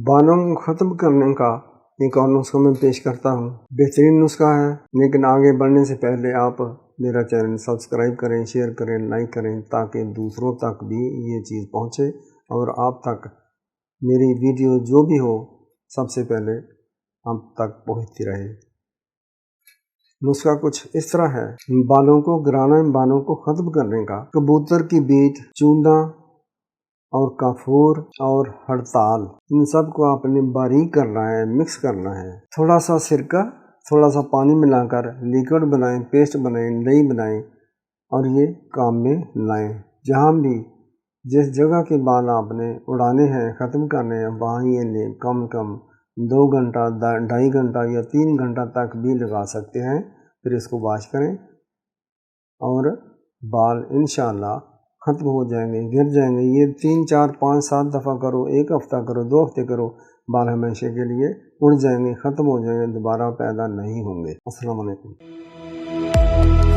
बालों को ख़त्म करने का एक और नुस्खा मैं पेश करता हूँ। बेहतरीन नुस्खा है, लेकिन आगे बढ़ने से पहले आप मेरा चैनल सब्सक्राइब करें, शेयर करें, लाइक करें, ताकि दूसरों तक भी ये चीज़ पहुँचे और आप तक मेरी वीडियो जो भी हो सबसे पहले आप तक पहुँचती रहे। नुस्खा कुछ इस तरह है। बालों को गिराना, बालों को ख़त्म करने का कबूतर की बीज, चूना और काफूर और हड़ताल, इन सब को आपने बारीक करना है, मिक्स करना है। थोड़ा सा सिरका, थोड़ा सा पानी मिलाकर लिक्विड बनाएं, पेस्ट बनाएं, दही बनाएं और ये काम में लाएं। जहाँ भी जिस जगह के बाल आपने उड़ाने हैं, ख़त्म करने हैं, वहाँ ये लें। कम कम 2 घंटा, 2.5 घंटा या 3 घंटा तक भी लगा सकते हैं। फिर इसको वॉश करें और बाल इंशाअल्लाह ख़त्म हो जाएंगे, गिर जाएंगे। ये 3, 4, 5, 7 दफ़ा करो, 1 हफ़्ता करो, 2 हफ़्ते करो, बाल हमेशा के लिए उड़ जाएंगे, ख़त्म हो जाएंगे, दोबारा पैदा नहीं होंगे। अस्सलाम वालेकुम।